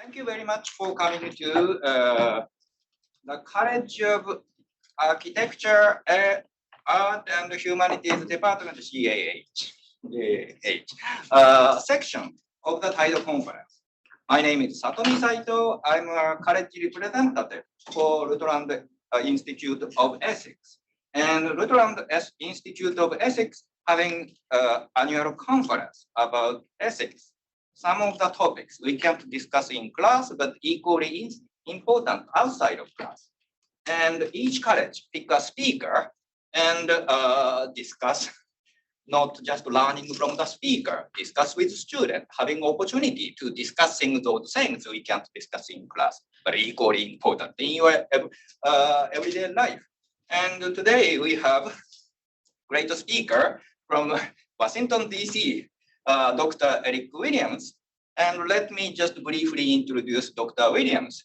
Thank you very much for coming to the College of Architecture, Art and Humanities Department, CAH, section of the Taido Conference. My name is Satomi Saito. I'm a college representative for Rutland Institute of Ethics. And Rutland Institute of Ethics having annual conference about ethics. Some of the topics we can't discuss in class, but equally important outside of class. And each college pick a speaker and discuss, not just learning from the speaker, discuss with student, having opportunity to discussing those things we can't discuss in class, but equally important in your everyday life. And today we have great speaker from Washington, D.C., Dr. Eric Williams. And let me just briefly introduce Dr. Williams.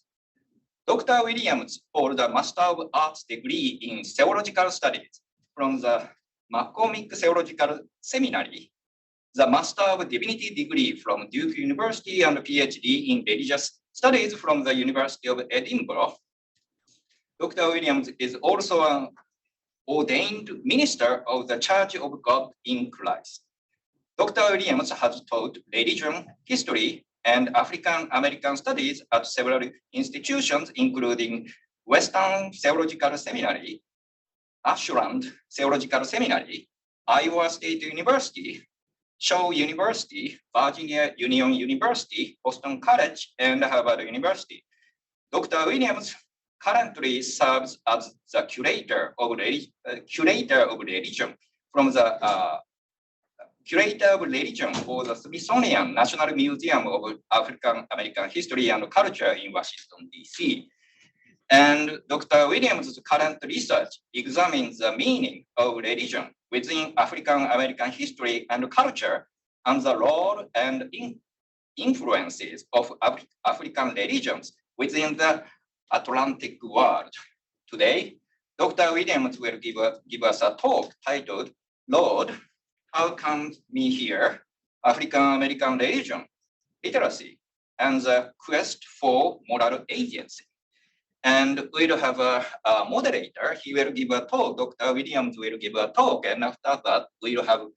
Dr. Williams holds a Master of Arts degree in Theological Studies from the McCormick Theological Seminary, the Master of Divinity degree from Duke University, and a PhD in Religious Studies from the University of Edinburgh. Dr. Williams is also an ordained minister of the Church of God in Christ. Dr. Williams has taught religion, history, and African American studies at several institutions, including Western Theological Seminary, Ashland Theological Seminary, Iowa State University, Shaw University, Virginia Union University, Boston College, and Harvard University. Dr. Williams currently serves as the curator of religion from the Curator of Religion for the Smithsonian National Museum of African American History and Culture in Washington, D.C. And Dr. Williams' current research examines the meaning of religion within African American history and culture and the role and influences of African religions within the Atlantic world. Today, Dr. Williams will give us a talk titled, Lord, How Comes Me Here? African American Religion, Literacy, and the Quest for Moral Agency. And we'll have a moderator. He will give a talk. Dr. Williams will give a talk. And after that, we'll have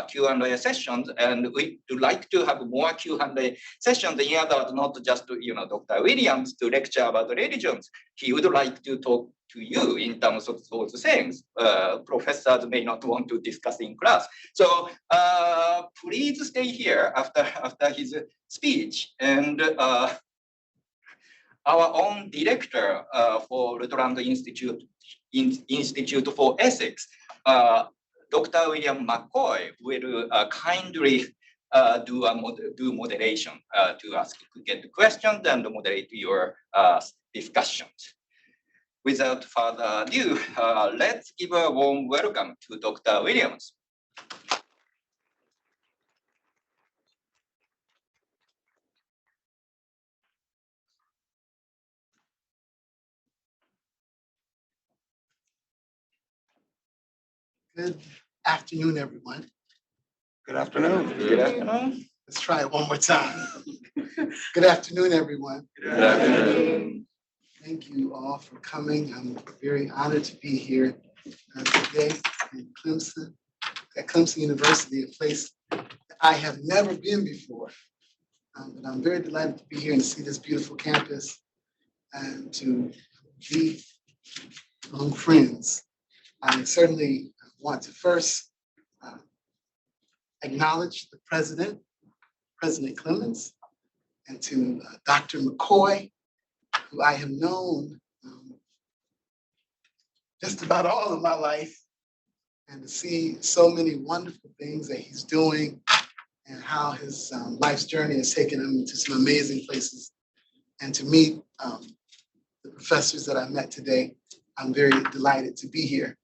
Q&A sessions. And we would like to have more Q&A sessions in order not just to, Dr. Williams to lecture about religions. He would like to talk to you in terms of those things. Professors may not want to discuss in class. So please stay here after his speech. And our own director for Rutland Institute for Ethics, Dr. William McCoy, will kindly do moderation to get questions and moderate your discussions. Without further ado, let's give a warm welcome to Dr. Williams. Good afternoon, everyone. Good afternoon. Good afternoon. Let's try it one more time. Good afternoon, everyone. Good afternoon. Thank you all for coming. I'm very honored to be here today in Clemson, at Clemson University, a place that I have never been before. But I'm very delighted to be here and see this beautiful campus and to be among friends. I certainly want to first acknowledge the President Clemens, and to Dr. McCoy, who I have known just about all of my life, and to see so many wonderful things that he's doing and how his life's journey has taken him to some amazing places. And to meet the professors that I met today, I'm very delighted to be here.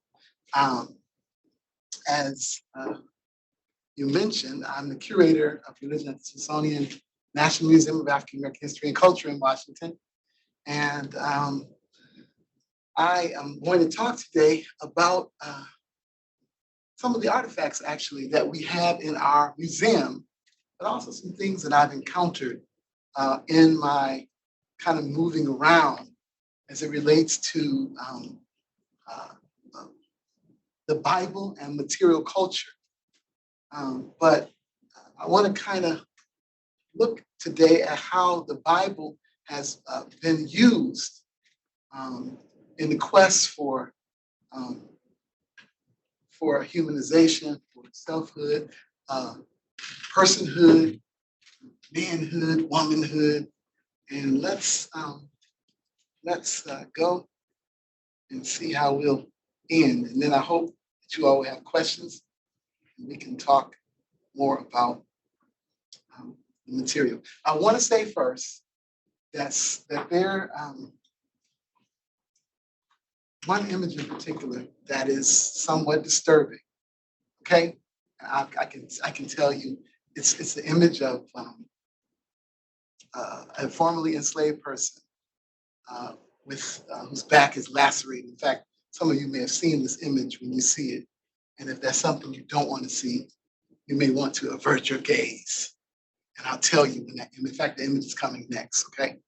As you mentioned, I'm the curator of religion at the Smithsonian National Museum of African American History and Culture in Washington. And I am going to talk today about some of the artifacts actually that we have in our museum, but also some things that I've encountered in my kind of moving around as it relates to uh, the Bible and material culture. But I want to kind of look today at how the Bible has been used in the quest um, for humanization, for selfhood, personhood, manhood, womanhood, and let's go and see how we'll end. And then I hope that you all will have questions and we can talk more about the material. I want to say first that there one image in particular that is somewhat disturbing. Okay, I can tell you it's the image of a formerly enslaved person with whose back is lacerated. In fact, some of you may have seen this image when you see it, and if that's something you don't want to see, you may want to avert your gaze. And I'll tell you when that. In fact, the image is coming next. Okay,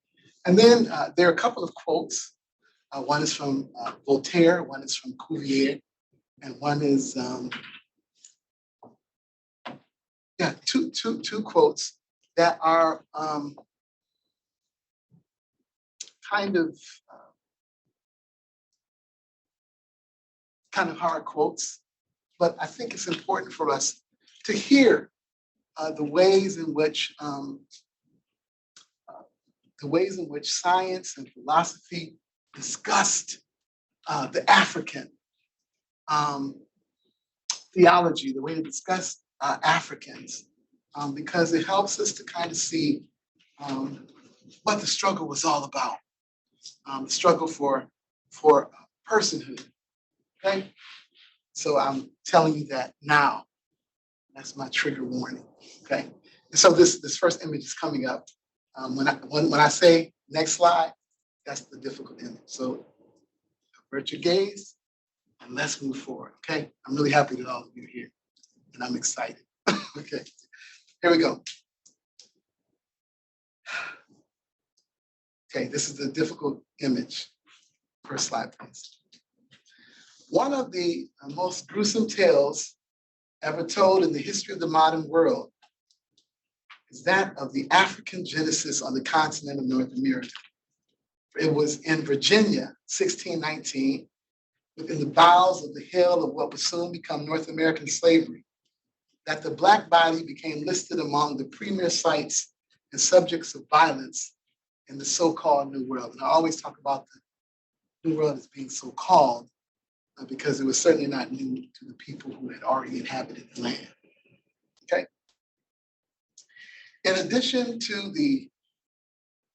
and then there are a couple of quotes. One is from Voltaire, one is from Cuvier, and one is two quotes that are kind of hard quotes, but I think it's important for us to hear the ways in which science and philosophy discussed the African theology, the way they discuss Africans, because it helps us to kind of see what the struggle was all about, the struggle for personhood. Okay, so I'm telling you that now. That's my trigger warning. Okay, and so this first image is coming up. When I say next slide, that's the difficult image. So avert your gaze and let's move forward. Okay, I'm really happy that all of you are here, and I'm excited. Okay, here we go. Okay, this is the difficult image. First slide, please. One of the most gruesome tales ever told in the history of the modern world is that of the African genesis on the continent of North America. It was in Virginia, 1619, within the bowels of the hell of what would soon become North American slavery, that the Black body became listed among the premier sites and subjects of violence in the so-called New World. And I always talk about the New World as being so-called because it was certainly not new to the people who had already inhabited the land. Okay. In addition to the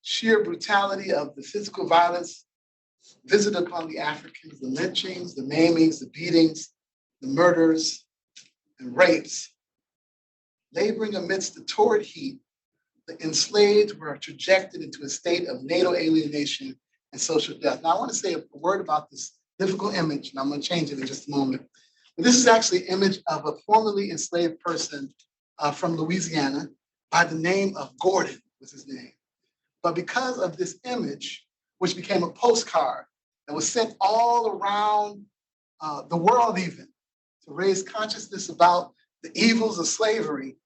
sheer brutality of the physical violence visited upon the Africans, the lynchings, the maimings, the beatings, the murders, and rapes, laboring amidst the torrid heat, the enslaved were trajected into a state of natal alienation and social death. Now, I want to say a word about this difficult image, and I'm going to change it in just a moment. But this is actually an image of a formerly enslaved person from Louisiana by the name of Gordon, was his name. But because of this image, which became a postcard that was sent all around the world even to raise consciousness about the evils of slavery,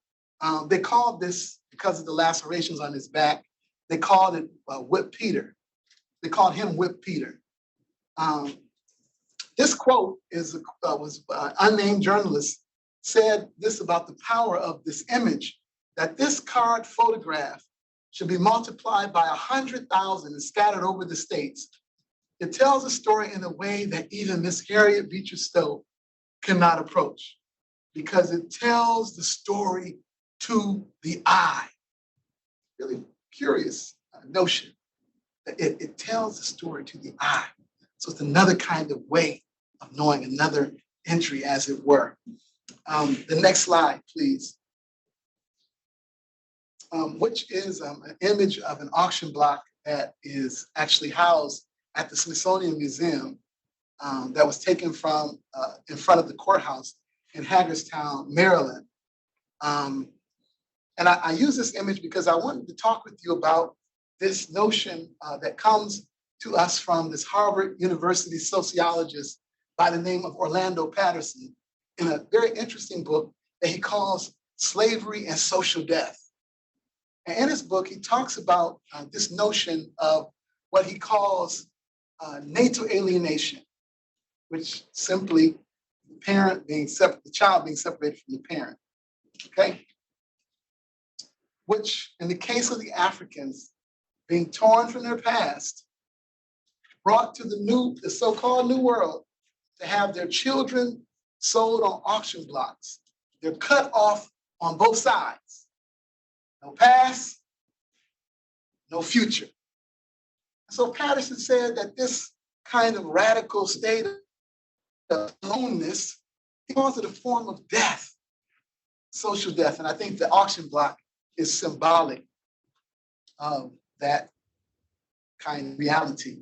they called this, because of the lacerations on his back, they called it Whip Peter. They called him Whip Peter. This quote was unnamed journalist said this about the power of this image, that this card photograph should be multiplied by 100,000 and scattered over the states. It tells a story in a way that even Miss Harriet Beecher Stowe cannot approach, because it tells the story to the eye. Really curious notion that it tells the story to the eye. So it's another kind of way of knowing, another entry, as it were. The next slide, please. Which is an image of an auction block that is actually housed at the Smithsonian Museum that was taken from in front of the courthouse in Hagerstown, Maryland. And I use this image because I wanted to talk with you about this notion that comes to us from this Harvard University sociologist by the name of Orlando Patterson in a very interesting book that he calls Slavery and Social Death. And in his book, he talks about this notion of what he calls natal alienation, which simply the parent being separate, the child being separated from the parent. Okay? Which, in the case of the Africans, being torn from their past, brought to the so-called new world to have their children sold on auction blocks. They're cut off on both sides. No past, no future. So Patterson said that this kind of radical state of aloneness calls it a form of death, social death. And I think the auction block is symbolic of that kind of reality.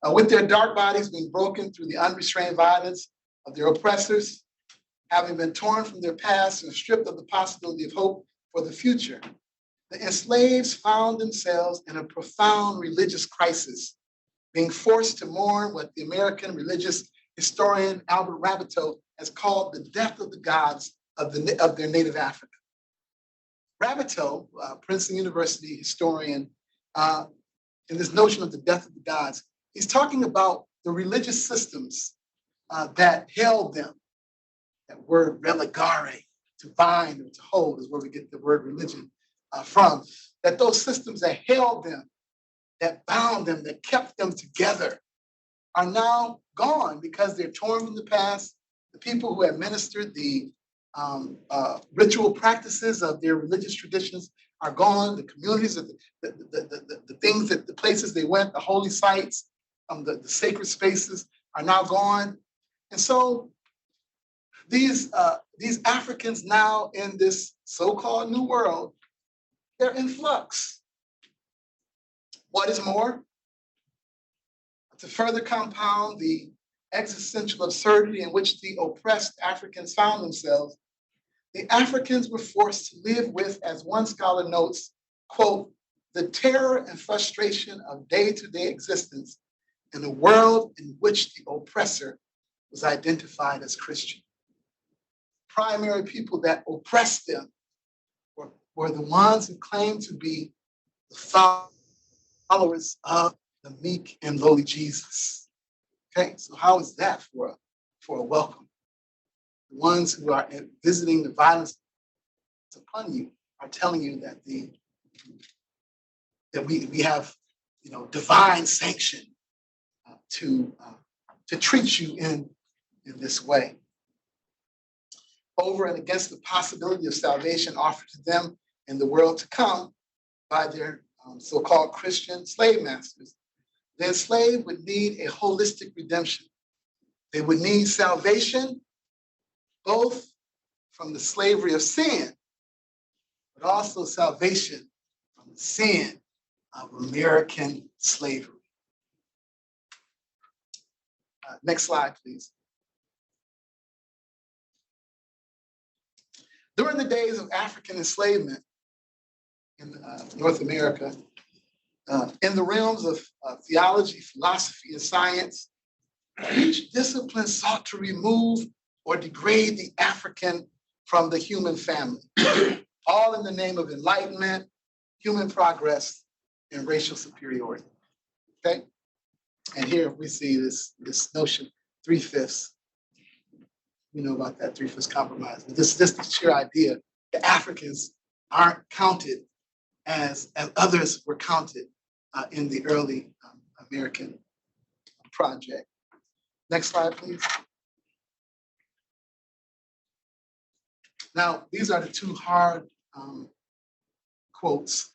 With their dark bodies being broken through the unrestrained violence of their oppressors, having been torn from their past and stripped of the possibility of hope for the future, the enslaved found themselves in a profound religious crisis, being forced to mourn what the American religious historian Albert Raboteau has called the death of the gods of their native Africa. Raboteau, Princeton University historian, in this notion of the death of the gods, he's talking about the religious systems that held them. That word religare, to bind or to hold, is where we get the word religion from. That those systems that held them, that bound them, that kept them together, are now gone because they're torn from the past. The people who administered the ritual practices of their religious traditions are gone. The communities, the things that the places they went, the holy sites, the sacred spaces are now gone. And so these Africans now in this so-called new world, they're in flux. What is more, to further compound the existential absurdity in which the oppressed Africans found themselves, the Africans were forced to live with, as one scholar notes, quote, the terror and frustration of day-to-day existence in a world in which the oppressor was identified as Christian. Primary people that oppressed them were the ones who claimed to be the followers of the meek and lowly Jesus. Okay, so how is that for a welcome? The ones who are visiting the violence upon you are telling you that we have divine sanction to treat you in this way. Over and against the possibility of salvation offered to them in the world to come by their so-called Christian slave masters, the enslaved would need a holistic redemption. They would need salvation, both from the slavery of sin, but also salvation from the sin of American slavery. Next slide, please. During the days of African enslavement in North America, in the realms of theology, philosophy, and science, each discipline sought to remove or degrade the African from the human family, all in the name of enlightenment, human progress, and racial superiority. Okay? And here we see this notion, 3/5. We know about that 3/5 compromise. But this is the sheer idea that Africans aren't counted as others were counted in the early American project. Next slide, please. Now, these are the two hard quotes,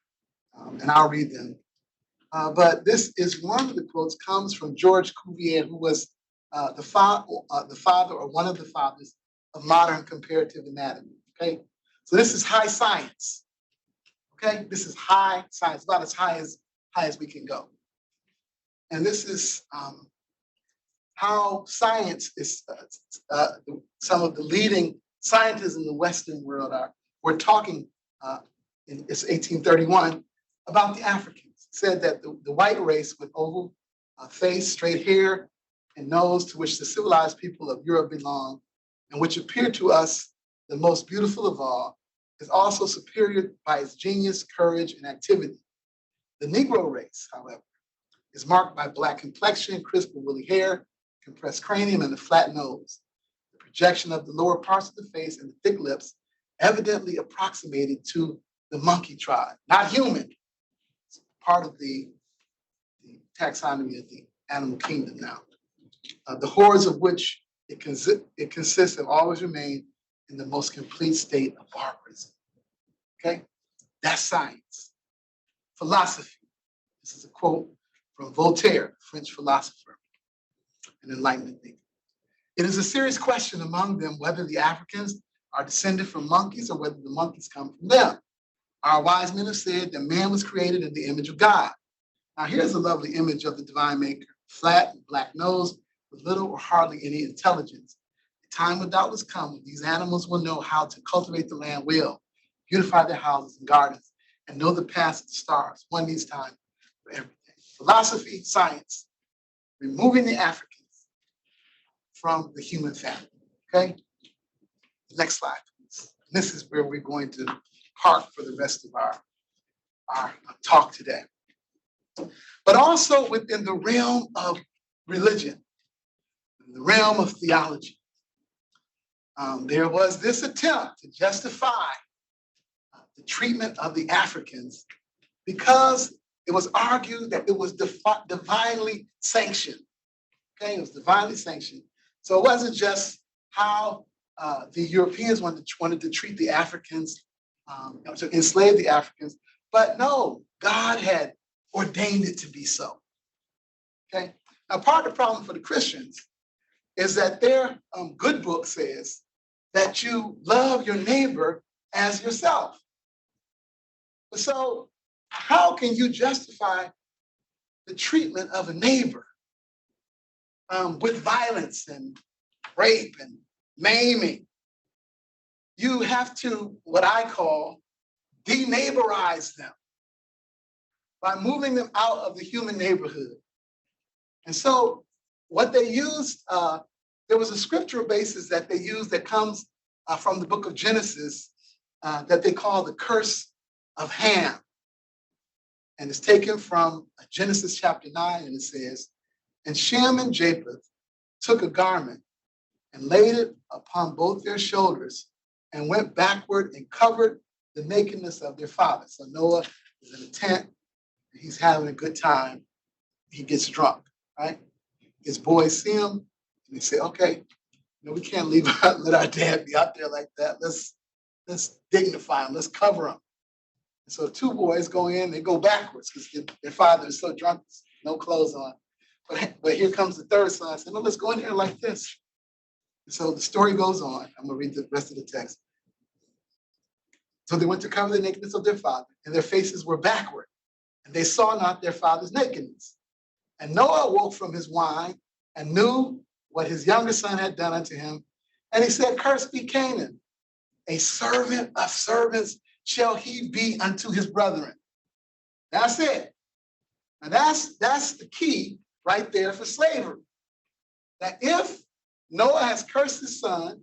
and I'll read them. But this is one of the quotes comes from George Cuvier, who was the father or one of the fathers of modern comparative anatomy. Okay, so this is high science. Okay, this is high science, about as high as we can go. And this is how science is. Some of the leading scientists in the Western world we're talking it's 1831, about the Africans. It said that the white race with oval face, straight hair, and nose, to which the civilized people of Europe belong, and which appear to us the most beautiful of all, is also superior by its genius, courage, and activity. The Negro race, however, is marked by black complexion, crisp and woolly hair, compressed cranium, and a flat nose. The projection of the lower parts of the face and the thick lips evidently approximated to the monkey tribe, not human. It's part of the taxonomy of the animal kingdom now. The hordes of which it consists have always remained in the most complete state of barbarism. Okay, that's science. Philosophy. This is a quote from Voltaire, French philosopher and Enlightenment thinker. It is a serious question among them whether the Africans are descended from monkeys or whether the monkeys come from them. Our wise men have said that man was created in the image of God. Now here's a lovely image of the divine maker, flat, black nose, with little or hardly any intelligence. The time will doubtless come when these animals will know how to cultivate the land well, beautify their houses and gardens, and know the paths of the stars. One needs time for everything. Philosophy, science, removing the Africans from the human family. Okay? Next slide, please. This is where we're going to park for the rest of our talk today. But also within the realm of religion, in the realm of theology, there was this attempt to justify the treatment of the Africans because it was argued that it was divinely sanctioned. Okay, it was divinely sanctioned. So it wasn't just how the Europeans wanted to treat the Africans, to enslave the Africans, but no, God had ordained it to be so. Okay, now part of the problem for the Christians is that their good book says that you love your neighbor as yourself. So how can you justify the treatment of a neighbor with violence and rape and maiming? You have to, what I call, deneighborize them by moving them out of the human neighborhood. And so what they used, there was a scriptural basis that they used that comes from the book of Genesis that they call the curse of Ham. And it's taken from Genesis chapter 9, and it says, and Shem and Japheth took a garment and laid it upon both their shoulders and went backward and covered the nakedness of their father. So Noah is in a tent, and he's having a good time. He gets drunk, right? His boys see him, and they say, okay, we can't let our dad be out there like that. Let's dignify him, let's cover him. And so two boys go in, they go backwards because their father is so drunk, no clothes on. But here comes the third son. I said, no, let's go in here like this. And so the story goes on. I'm going to read the rest of the text. So they went to cover the nakedness of their father, and their faces were backward, and they saw not their father's nakedness. And Noah awoke from his wine and knew what his younger son had done unto him. And he said, cursed be Canaan, a servant of servants shall he be unto his brethren. That's it. And that's the key right there for slavery. That if Noah has cursed his son,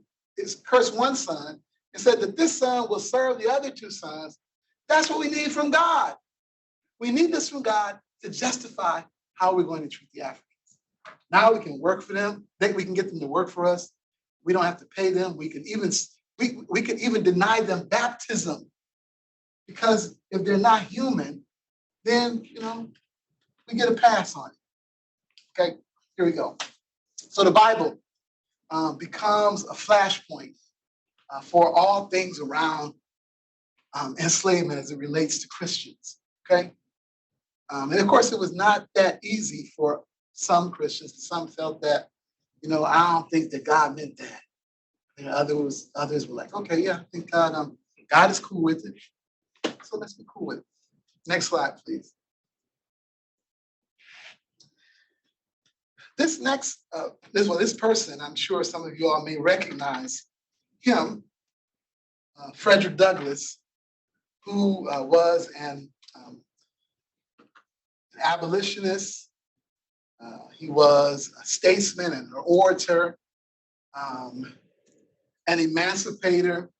cursed one son, and said that this son will serve the other two sons, that's what we need from God. We need this from God to justify how we're going to treat the Africans. Now we can work for them. We can get them to work for us. We don't have to pay them. We could even deny them baptism. Because if they're not human, then, we get a pass on it. Okay, here we go. So the Bible becomes a flashpoint for all things around enslavement as it relates to Christians. Okay, and of course, it was not that easy for some Christians. Some felt that, I don't think that God meant that. And others were like, okay, yeah, I think God is cool with it. So let's be cool with it. Next slide, please. This person, I'm sure some of you all may recognize him, Frederick Douglass, who was an abolitionist. He was a statesman and an orator, an emancipator.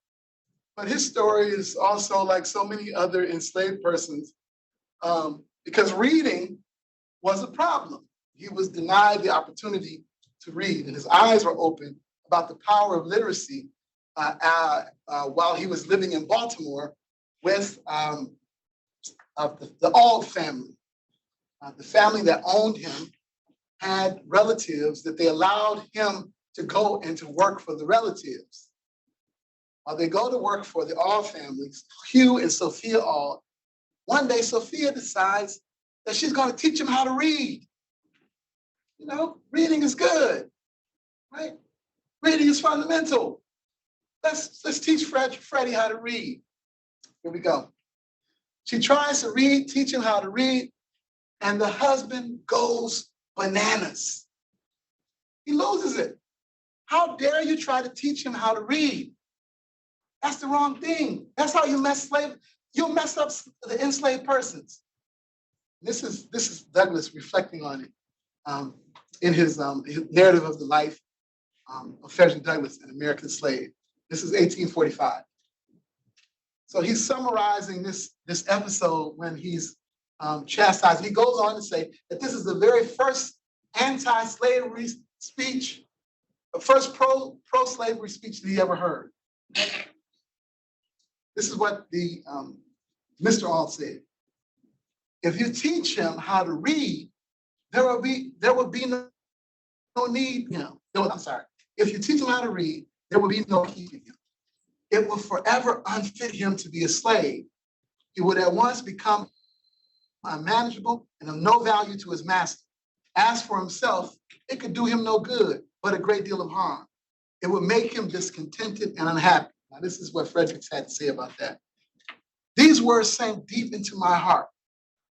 But his story is also like so many other enslaved persons, because reading was a problem. He was denied the opportunity to read, and his eyes were open about the power of literacy while he was living in Baltimore with the Auld family. The family that owned him had relatives that they allowed him to go and to work for the relatives. While they go to work for the Auld families, Hugh and Sophia Auld, one day Sophia decides that she's going to teach him how to read. You know, reading is good, right? Reading is fundamental. Let's teach Freddie how to read. Here we go. She tries to read, teach him how to read, and the husband goes bananas. He loses it. How dare you try to teach him how to read? That's the wrong thing. That's how you you'll mess up the enslaved persons. This is Douglass reflecting on it in his narrative of the life of Frederick Douglass, an American slave. This is 1845. So he's summarizing this episode when he's chastised. He goes on to say that this is the very first anti-slavery speech, the first pro-slavery speech that he ever heard. This is what the Mr. Auld said. If you teach him how to read, there will be no need, I'm sorry. If you teach him how to read, there will be no keeping him. It will forever unfit him to be a slave. He would at once become unmanageable and of no value to his master. As for himself, it could do him no good, but a great deal of harm. It would make him discontented and unhappy. Now, this is what Fredericks had to say about that. These words sank deep into my heart,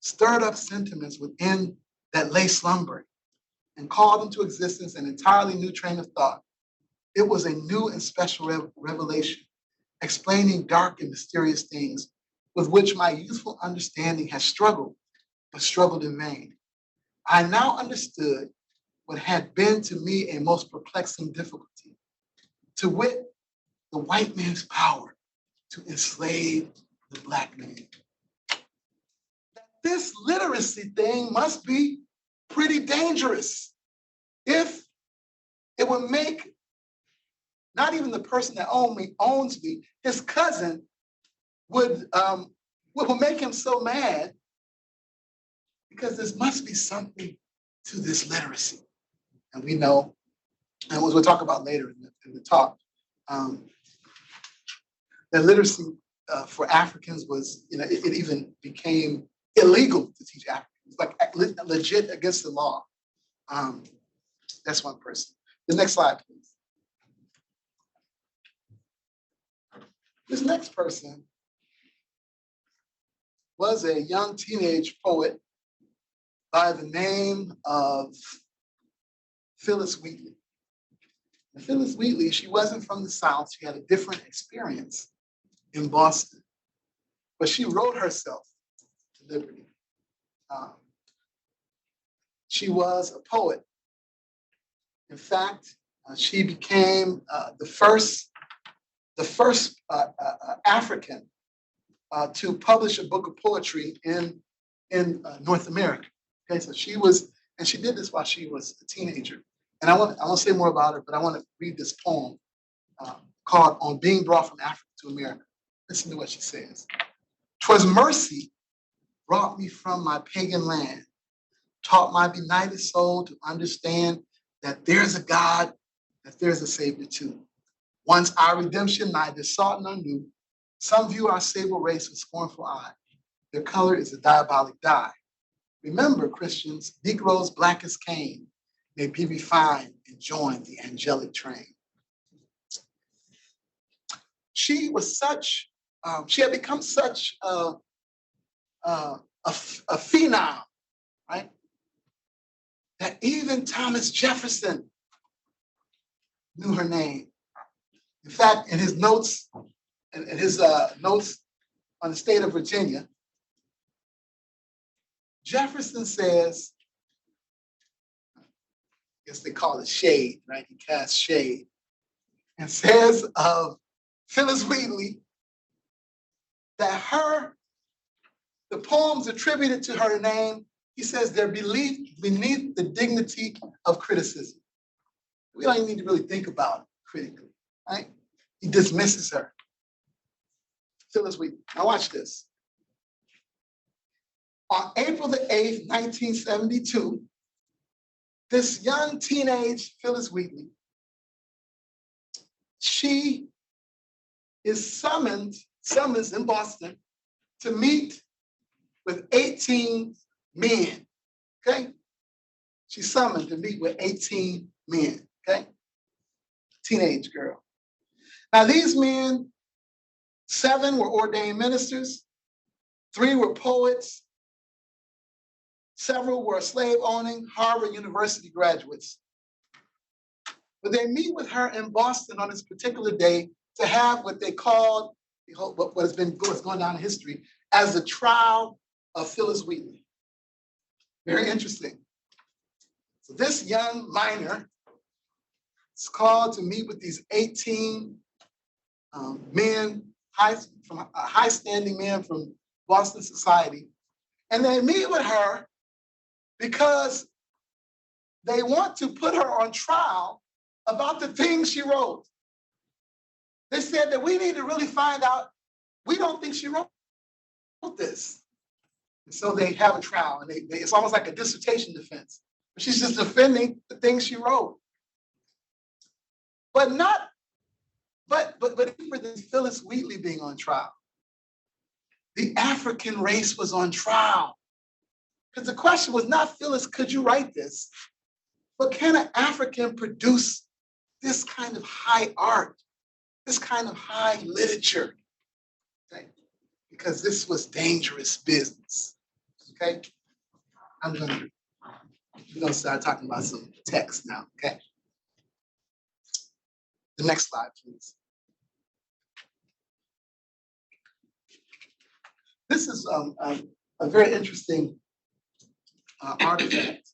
stirred up sentiments within that lay slumbering, and called into existence an entirely new train of thought. It was a new and special revelation, explaining dark and mysterious things with which my youthful understanding has struggled, but struggled in vain. I now understood what had been to me a most perplexing difficulty, to wit, the white man's power to enslave the black man. This literacy thing must be pretty dangerous if it would make not even the person that owns me, his cousin would make him so mad, because there must be something to this literacy. And we know, and we'll talk about later in the talk, that literacy for Africans was, it even became illegal to teach Africans, like legit against the law. That's one person. The next slide, please. This next person was a young teenage poet by the name of Phillis Wheatley. And Phillis Wheatley, she wasn't from the South. She had a different experience in Boston, but she wrote herself to liberty. She was a poet. In fact, she became the first African to publish a book of poetry in North America. Okay, so she did this while she was a teenager. And I won't say more about her, but I want to read this poem called "On Being Brought from Africa to America." Listen to what she says. "'Twas mercy brought me from my pagan land, taught my benighted soul to understand that there's a God, that there's a Savior too. Once our redemption neither sought nor knew, some view our sable race with scornful eye. Their color is a diabolic dye. Remember, Christians, Negroes black as Cain may be refined and join the angelic train." She was she had become such a phenom, right? That even Thomas Jefferson knew her name. In fact, in his notes on the state of Virginia, Jefferson says, I guess they call it shade, right? He casts shade and says of Phillis Wheatley that the poems attributed to her name, he says they're beneath the dignity of criticism. We don't even need to really think about it critically, right? He dismisses her. Phillis Wheatley. Now watch this. On April the 8th, 1972, this young teenage Phillis Wheatley, she is summoned in Boston to meet with 18 men, okay? She's summoned to meet with 18 men, okay? Teenage girl. Now these men, 7 were ordained ministers, 3 were poets, several were slave-owning Harvard University graduates. But they meet with her in Boston on this particular day to have what they called, what's going down in history, as the trial of Phillis Wheatley. Very interesting. So this young minor is called to meet with these 18 men, high-standing men from Boston society. And they meet with her because they want to put her on trial about the things she wrote. They said that we need to really find out, we don't think she wrote this. And so they have a trial, and it's almost like a dissertation defense. She's just defending the things she wrote. But for this Phillis Wheatley being on trial, the African race was on trial. Because the question was not, Phillis, could you write this? But can an African produce this kind of high art, this kind of high literature? Okay? Because this was dangerous business. Okay? We're gonna start talking about some text now, okay? The next slide, please. This is a very interesting artifact.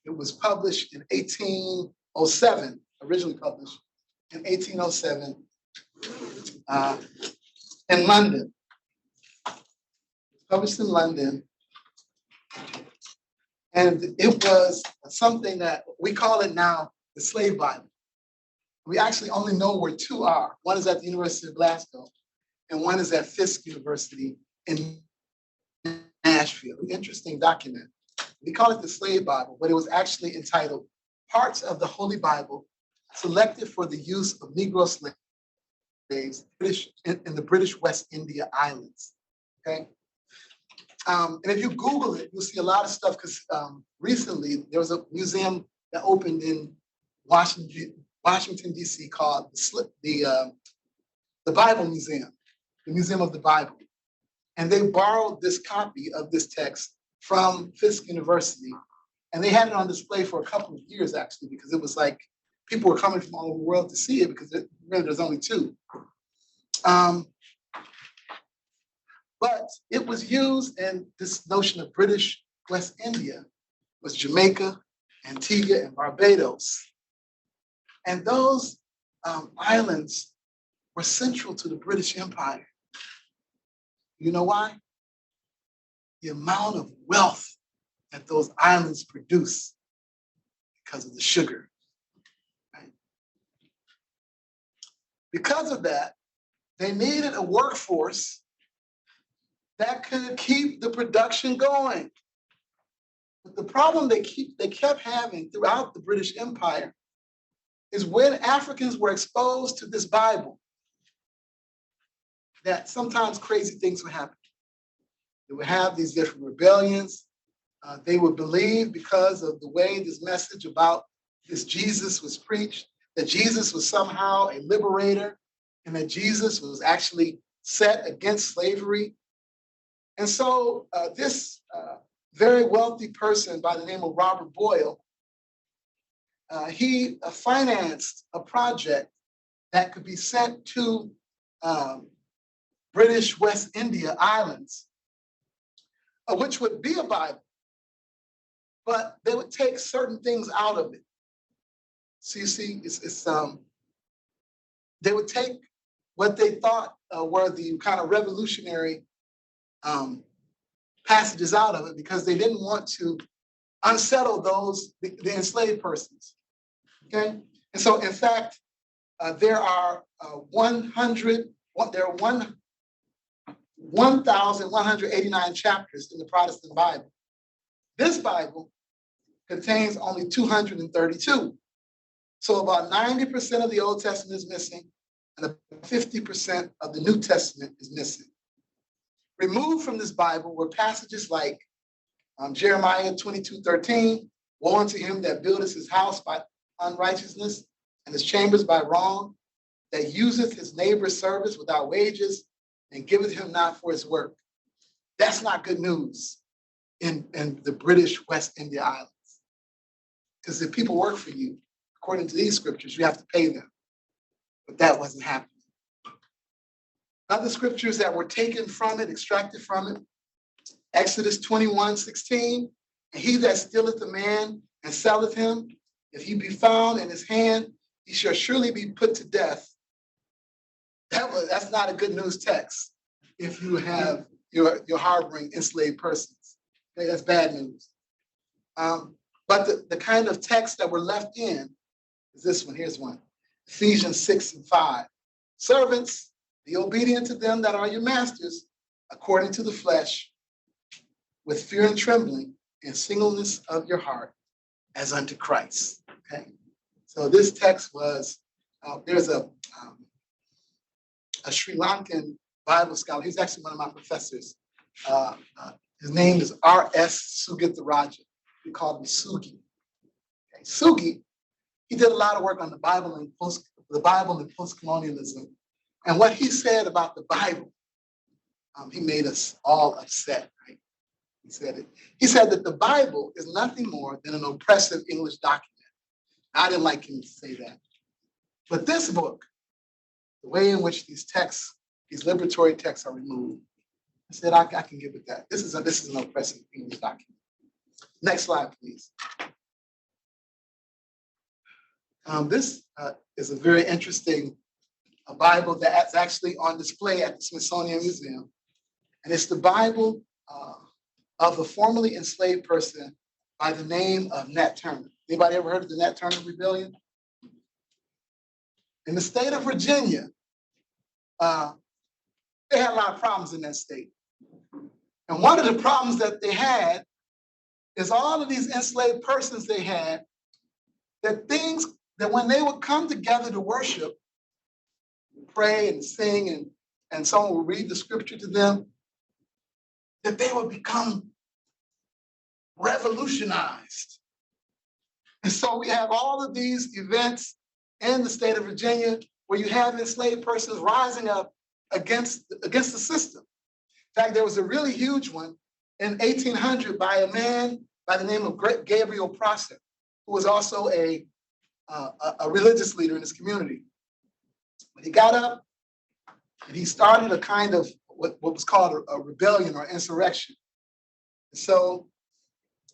It was published in 1807, originally published in 1807 in London. Published in London. And it was something that we call it now the Slave Bible. We actually only know where 2 are. One is at the University of Glasgow, and one is at Fisk University in Nashville. An interesting document. We call it the Slave Bible, but it was actually entitled Parts of the Holy Bible Selected for the Use of Negro Slaves in the British West India Islands. Okay? And if you Google it, you'll see a lot of stuff because recently there was a museum that opened in Washington, D.C. called the Bible Museum, the Museum of the Bible. And they borrowed this copy of this text from Fisk University. And they had it on display for a couple of years, actually, because it was like people were coming from all over the world to see it because really there's only 2. But it was used in this notion of British West India was Jamaica, Antigua, and Barbados. And those islands were central to the British Empire. You know why? The amount of wealth that those islands produce because of the sugar. Right? Because of that, they needed a workforce that could keep the production going. But the problem they kept having throughout the British Empire is when Africans were exposed to this Bible, that sometimes crazy things would happen. They would have these different rebellions. They would believe because of the way this message about this Jesus was preached, that Jesus was somehow a liberator and that Jesus was actually set against slavery. And so this very wealthy person by the name of Robert Boyle, he financed a project that could be sent to British West India Islands, which would be a Bible, but they would take certain things out of it. So you see, they would take what they thought were the kind of revolutionary passages out of it because they didn't want to unsettle the enslaved persons. Okay, and so in fact, there are 1,189 chapters in the Protestant Bible. This Bible contains only 232. So about 90% of the Old Testament is missing, and about 50% of the New Testament is missing. Removed from this Bible were passages like Jeremiah 22:13, woe unto him that buildeth his house by unrighteousness, and his chambers by wrong, that useth his neighbor's service without wages, and giveth him not for his work. That's not good news in the British West India Islands. Because if people work for you, according to these scriptures, you have to pay them. But that wasn't happening. Other scriptures that were taken from it, extracted from it, Exodus 21:16, and he that stealeth a man and selleth him, if he be found in his hand, he shall surely be put to death. That's not a good news text if you're harboring enslaved persons. Okay, that's bad news. But the kind of text that were left in is this one. Here's one. Ephesians 6:5. Servants, be obedient to them that are your masters, according to the flesh, with fear and trembling and singleness of your heart, as unto Christ. Okay. So this text was, there's a Sri Lankan Bible scholar. He's actually one of my professors. His name is R.S. Sugitharajan. We call him Sugi. Okay. Sugi, he did a lot of work on the Bible and post-colonialism. And what he said about the Bible, he made us all upset, right? He said it. He said that the Bible is nothing more than an oppressive English document. I didn't like him to say that. But this book, the way in which these texts, these liberatory texts are removed, I said, I can give it that. This is an oppressive English document. Next slide, please. This is a very interesting Bible that's actually on display at the Smithsonian Museum. And it's the Bible of a formerly enslaved person by the name of Nat Turner. Anybody ever heard of the Nat Turner Rebellion? In the state of Virginia, they had a lot of problems in that state. And one of the problems that they had is all of these enslaved persons they had, that when they would come together to worship, pray and sing, and someone would read the scripture to them, that they would become revolutionized. And so we have all of these events in the state of Virginia where you have enslaved persons rising up against the system. In fact, there was a really huge one in 1800 by a man by the name of Gabriel Prosser, who was also a religious leader in his community. But he got up and he started a kind of what was called a rebellion or insurrection. And so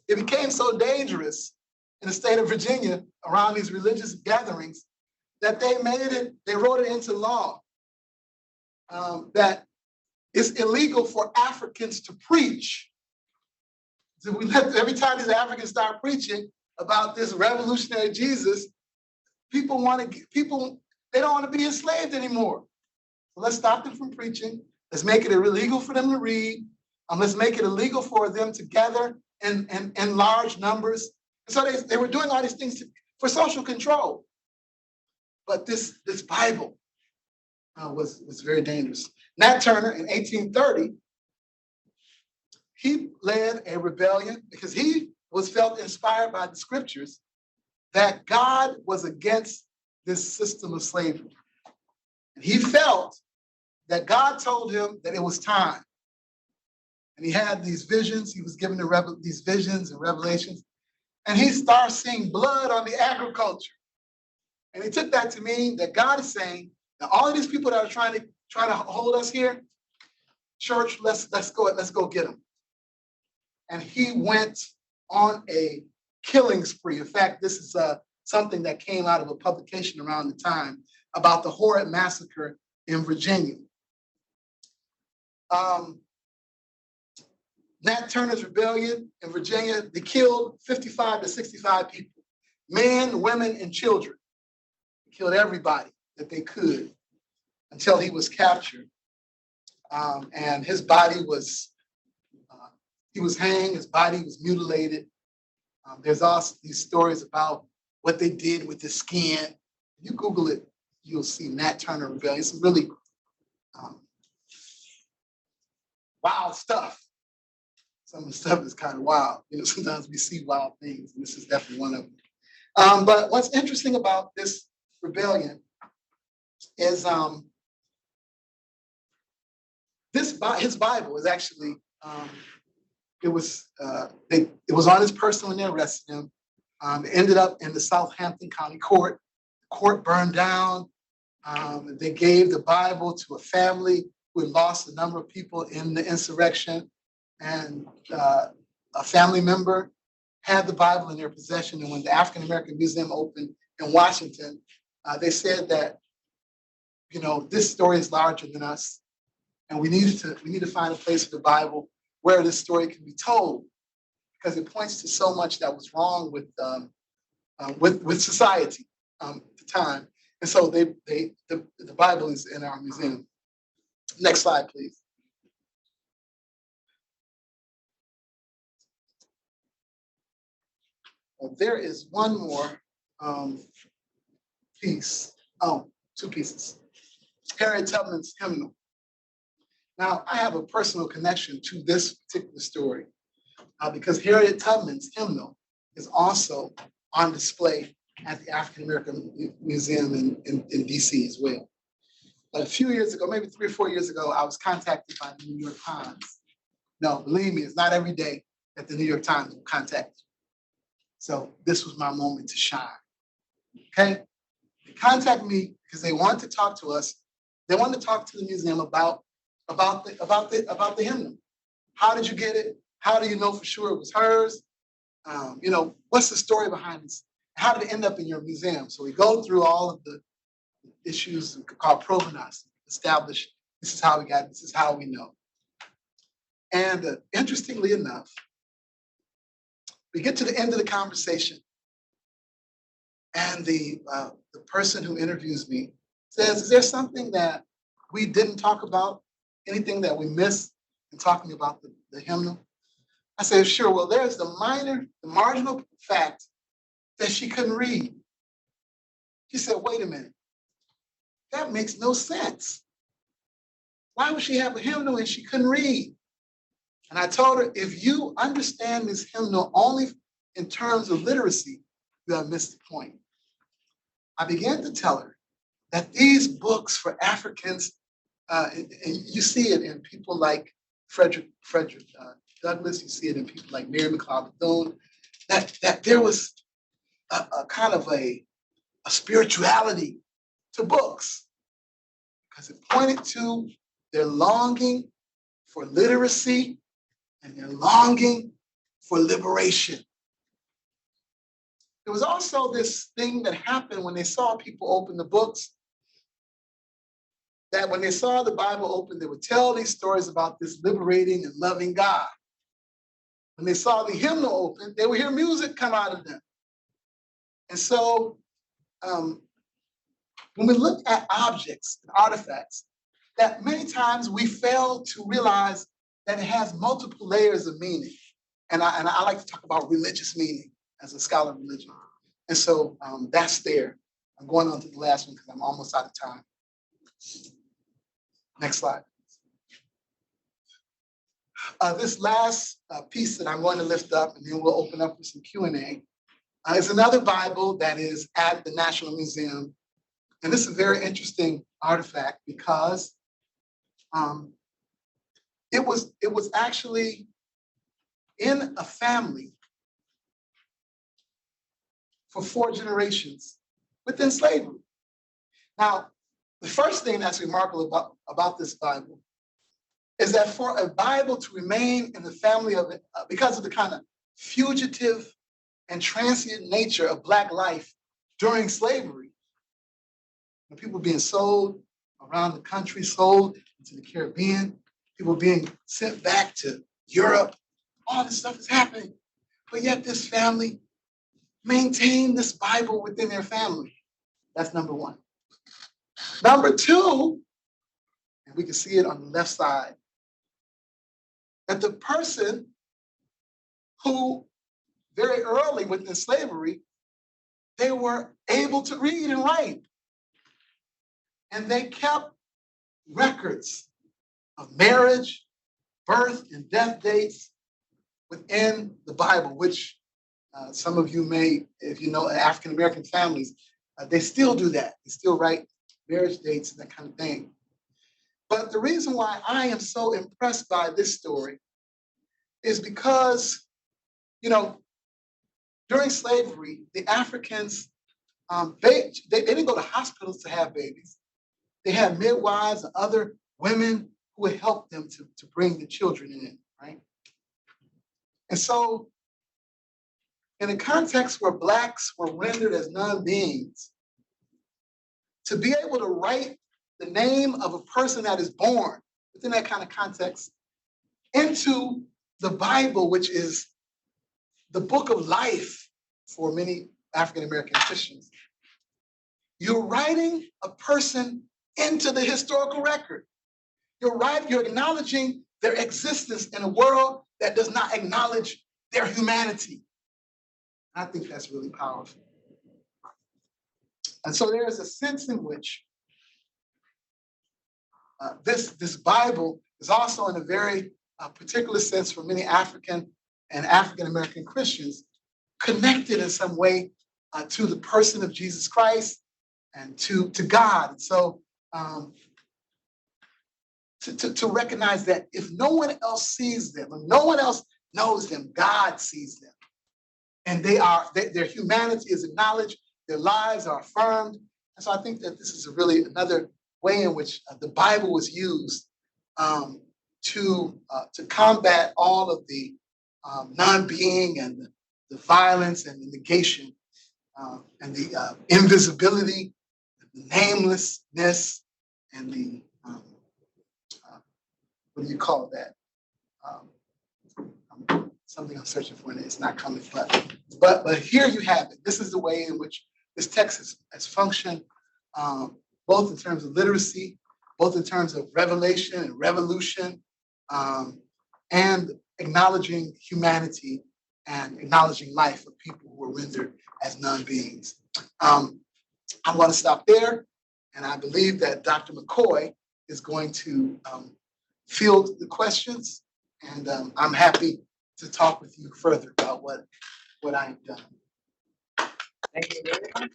it became so dangerous in the state of Virginia around these religious gatherings that they wrote it into law that it's illegal for Africans to preach. So every time these Africans start preaching about this revolutionary Jesus, they don't want to be enslaved anymore. So let's stop them from preaching. Let's make it illegal for them to read. Let's make it illegal for them to gather in large numbers. So they were doing all these things for social control. But this Bible was very dangerous. Nat Turner in 1830, he led a rebellion because he was felt inspired by the scriptures that God was against this system of slavery. And he felt that God told him that it was time. And he had these visions. He was given these visions and revelations. And he started seeing blood on the agriculture. And he took that to mean that God is saying that all of these people that are trying to hold us here, church, let's go get him. And he went on a killing spree. In fact, this is something that came out of a publication around the time about the horrid massacre in Virginia. Nat Turner's rebellion in Virginia, they killed 55 to 65 people, men, women, and children. They killed everybody that they could until he was captured. And his body was, he was hanged, his body was mutilated. There's also these stories about what they did with his skin. If you Google it, you'll see Nat Turner rebellion. It's really wild stuff. Some of the stuff is kind of wild. You know, sometimes we see wild things, and this is definitely one of them. But what's interesting about this rebellion is his Bible is actually it was on his person when they arrested him. It ended up in the Southampton County Court. The court burned down. They gave the Bible to a family who had lost a number of people in the insurrection, and a family member had the Bible in their possession. And when the African American Museum opened in Washington, they said that, you know, this story is larger than us, and we need to find a place for the Bible where this story can be told, because it points to so much that was wrong with society at the time. And so the Bible is in our museum. Next slide, please. There is one more piece. Oh, two pieces. Harriet Tubman's hymnal. Now, I have a personal connection to this particular story because Harriet Tubman's hymnal is also on display at the African American Museum in DC as well. But a few years ago, maybe 3 or 4 years ago, I was contacted by the New York Times. No, believe me, it's not every day that the New York Times will contact you. So this was my moment to shine. Okay? They contacted me because they wanted to talk to us. They wanted to talk to the museum about the hymnal. How did you get it? How do you know for sure it was hers? You know, what's the story behind this? How did it end up in your museum? So we go through all of the issues called provenance, establish this is how we got it, this is how we know. And interestingly enough, we get to the end of the conversation, and the person who interviews me says, is there something that we didn't talk about? Anything that we missed in talking about the hymnal? I said, sure. Well, there's the marginal fact that she couldn't read. She said, wait a minute. That makes no sense. Why would she have a hymnal and she couldn't read? And I told her, if you understand this hymnal only in terms of literacy, you have missed the point. I began to tell her that these books for Africans, and you see it in people like Frederick Douglass, you see it in people like Mary McLeod Bethune, that there was a kind of a spirituality to books, because it pointed to their longing for literacy and their longing for liberation. There was also this thing that happened when they saw people open the books, that when they saw the Bible open, they would tell these stories about this liberating and loving God. When they saw the hymnal open, they would hear music come out of them. And so when we look at objects and artifacts, that many times we fail to realize that it has multiple layers of meaning. And I like to talk about religious meaning as a scholar of religion. And so that's there. I'm going on to the last one because I'm almost out of time. Next slide. This last piece that I'm going to lift up, and then we'll open up for some Q&A, is another Bible that is at the National Museum. And this is a very interesting artifact because it was actually in a family for 4 generations within slavery. Now, the first thing that's remarkable about this Bible is that for a Bible to remain in the family of it, because of the kind of fugitive and transient nature of Black life during slavery, when people being sold around the country, sold into the Caribbean, people being sent back to Europe, all this stuff is happening. But yet this family maintained this Bible within their family. That's number one. Number two, and we can see it on the left side, that the person who very early within slavery, they were able to read and write. And they kept records of marriage, birth, and death dates within the Bible, which some of you may, if you know African-American families, they still do that. They still write marriage dates and that kind of thing. But the reason why I am so impressed by this story is because, during slavery, the Africans, they didn't go to hospitals to have babies. They had midwives and other women who would help them to bring the children in, right? And so in a context where Blacks were rendered as non-beings, to be able to write the name of a person that is born within that kind of context into the Bible, which is the book of life for many African-American Christians, you're writing a person into the historical record. You're acknowledging their existence in a world that does not acknowledge their humanity. I think that's really powerful. And so there is a sense in which this Bible is also, in a very particular sense for many African and African-American Christians, connected in some way to the person of Jesus Christ and to God. And so to recognize that if no one else sees them, if no one else knows them, God sees them. And their humanity is acknowledged, their lives are affirmed. And so I think that this is really another way in which the Bible was used to combat all of the non-being and the violence and the negation and the invisibility, the namelessness, and the what do you call that? Something I'm searching for, and it's not coming. But here you have it. This is the way in which this text has functioned, both in terms of literacy, both in terms of revelation and revolution, and acknowledging humanity and acknowledging life of people who are rendered as non-beings. I'm going to stop there, and I believe that Dr. McCoy is going to field the questions, and I'm happy to talk with you further about what I've done. Thank you very much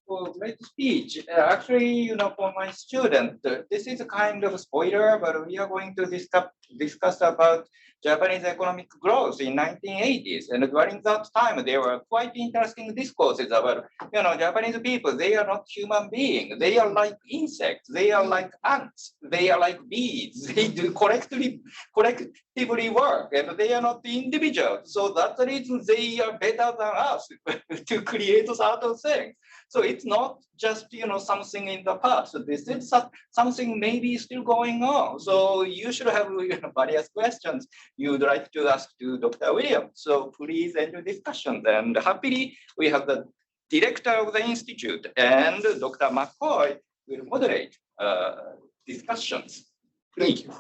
for great speech. Actually, for my student, this is a kind of spoiler, but we are going to discuss about Japanese economic growth in 1980s. And during that time, there were quite interesting discourses about, Japanese people, they are not human beings. They are like insects. They are like ants. They are like bees. They do collectively work, and they are not the individuals. So that's the reason they are better than us to create certain things. So it's not just, something in the past. This is something maybe still going on. So you should have various questions you'd like to ask to Dr. Williams. So please enter discussions. And happily, we have the director of the institute and Dr. McCoy will moderate discussions. Please. Thank you.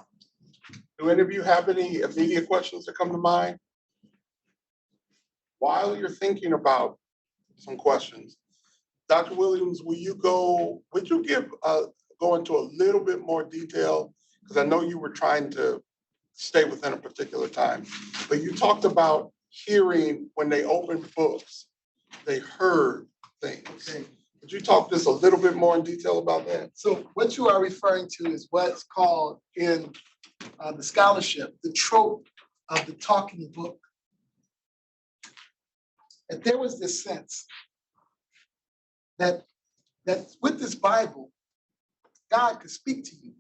Do any of you have any immediate questions that come to mind? While you're thinking about some questions, Dr. Williams, would you go into a little bit more detail? Because I know you were trying to stay within a particular time, but you talked about hearing when they opened books, they heard things. Okay. Could you talk just a little bit more in detail about that? So what you are referring to is what's called in the scholarship, the trope of the talking book. And there was this sense that with this Bible, God could speak to you.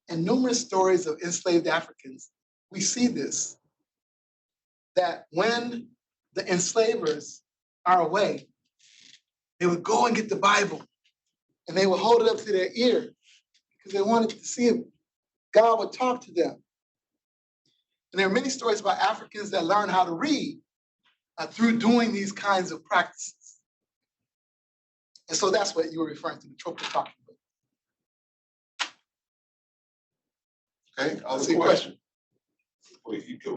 In numerous stories of enslaved Africans, we see this, that when the enslavers are away, they would go and get the Bible and they would hold it up to their ear because they wanted to see if God would talk to them. And there are many stories about Africans that learn how to read through doing these kinds of practices. And so that's what you were referring to, the trope we're talking about. Okay, That's other your question? Wait, you go.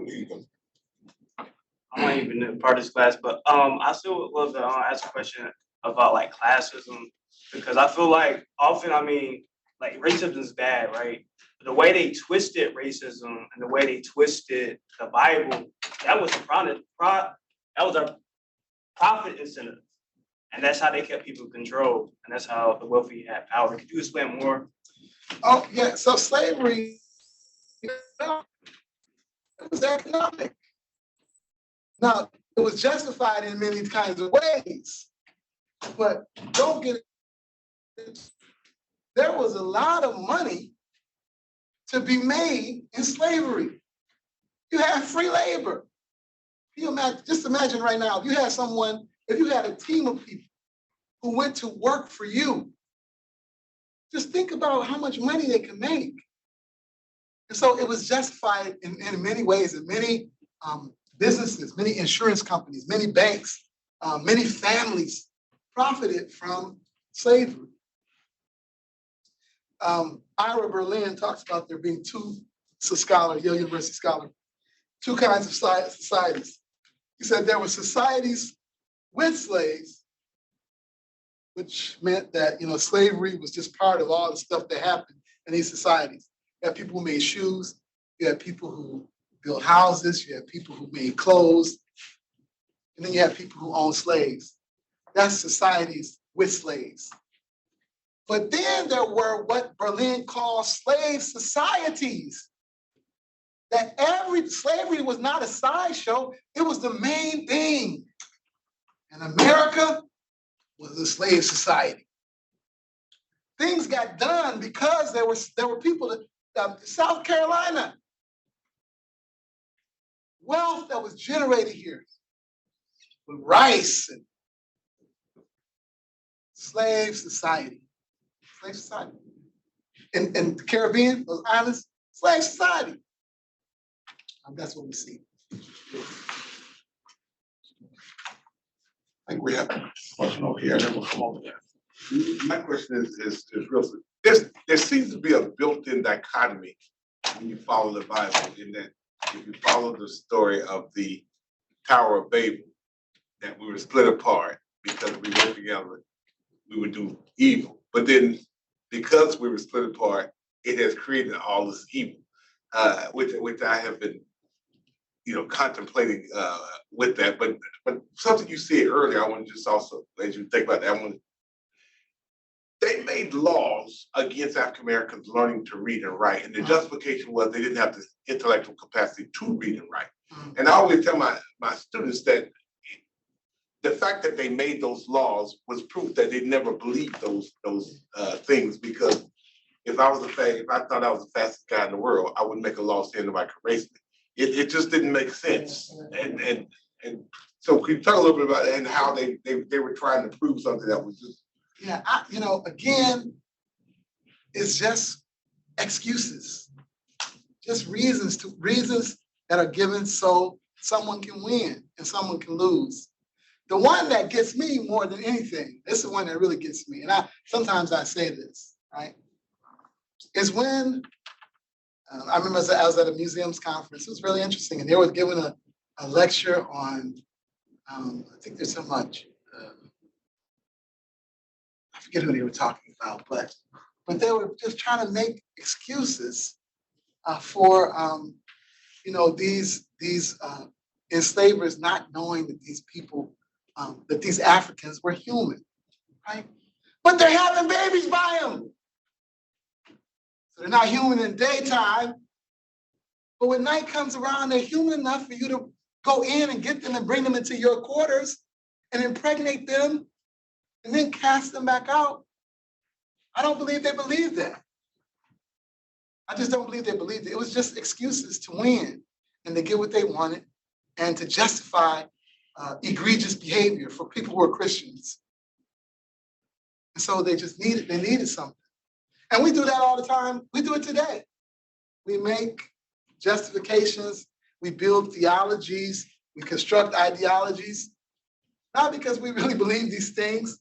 I'm not even a part of this class, but I still would love to ask a question about like classism, because I feel like often, I mean, like racism is bad, right? But the way they twisted racism and the way they twisted the Bible, that was a profit incentive, and that's how they kept people controlled, and that's how the wealthy had power. Could you explain more? Oh, yeah, so slavery, it was economic. Now, it was justified in many kinds of ways, but don't get it. There was a lot of money to be made in slavery. You had free labor. You imagine, just imagine right now, if you had a team of people who went to work for you, just think about how much money they could make. And so it was justified in many ways, in many businesses, many insurance companies, many banks, many families profited from slavery. Ira Berlin talks about there being Yale University scholar, two kinds of societies. He said there were societies with slaves, which meant that slavery was just part of all the stuff that happened in these societies. You had people who made shoes, you had people who built houses, you had people who made clothes, and then you had people who owned slaves. That's societies with slaves. But then there were what Berlin called slave societies. That slavery was not a sideshow, it was the main thing. And America was a slave society. Things got done because there were people South Carolina, wealth that was generated here with rice and slave society. Slave society. In the Caribbean, those islands, slave society. That's what we see. I think we have a question over here, and then we'll come over there. My question is real simple. There seems to be a built-in dichotomy when you follow the Bible, in that if you follow the story of the Tower of Babel, that we were split apart because we worked together, we would do evil. But then because we were split apart, it has created all this evil, which I have been contemplating with that. But something you said earlier, I want to just also, as you think about that, they made laws against African Americans learning to read and write, and the justification was they didn't have the intellectual capacity to read and write. And I always tell my students that the fact that they made those laws was proof that they never believed those things, because if I thought I was the fastest guy in the world, I wouldn't make a law saying nobody could race me. It just didn't make sense. And so can you talk a little bit about that and how they were trying to prove something that was just. Yeah, again, it's just excuses, just reasons that are given so someone can win and someone can lose. The one that gets me more than anything, this is the one that really gets me, and sometimes I say this, right, is when I remember I was at a museums conference. It was really interesting, and they were giving a lecture on, I think there's so much, I forget who they were talking about, but they were just trying to make excuses for these enslavers not knowing that these people, that these Africans were human, right? But they're having babies by them. So they're not human in daytime, but when night comes around, they're human enough for you to go in and get them and bring them into your quarters and impregnate them and then cast them back out. I don't believe they believed that. I just don't believe they believed it. It was just excuses to win and to get what they wanted and to justify egregious behavior for people who are Christians. And so they needed something. And we do that all the time. We do it today. We make justifications, we build theologies, we construct ideologies, not because we really believe these things,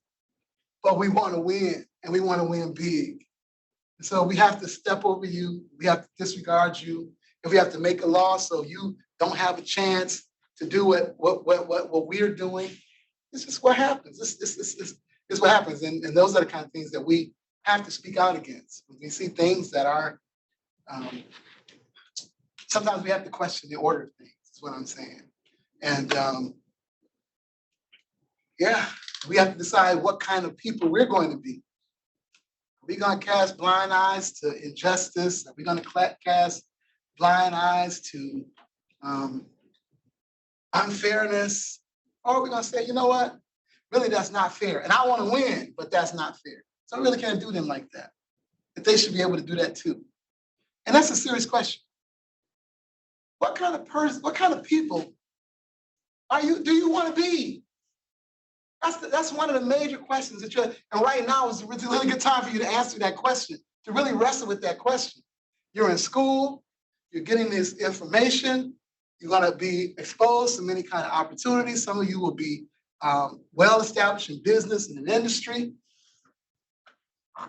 but we want to win, and we want to win big. And so we have to step over you, we have to disregard you, and we have to make a law so you don't have a chance to do what we're doing. This is what happens. This is what happens. And those are the kind of things that we have to speak out against. When we see things that are, sometimes we have to question the order of things, is what I'm saying. And yeah, we have to decide what kind of people we're going to be. Are we going to cast blind eyes to injustice? Are we going to cast blind eyes to unfairness? Or are we going to say, you know what? Really, that's not fair. And I want to win, but that's not fair. So I really can't do them like that. But they should be able to do that too. And that's a serious question. What kind of person, what kind of people do you want to be? That's one of the major questions that and right now is a really good time for you to answer that question, to really wrestle with that question. You're in school, you're getting this information, you're going to be exposed to many kind of opportunities. Some of you will be well-established in business and in industry.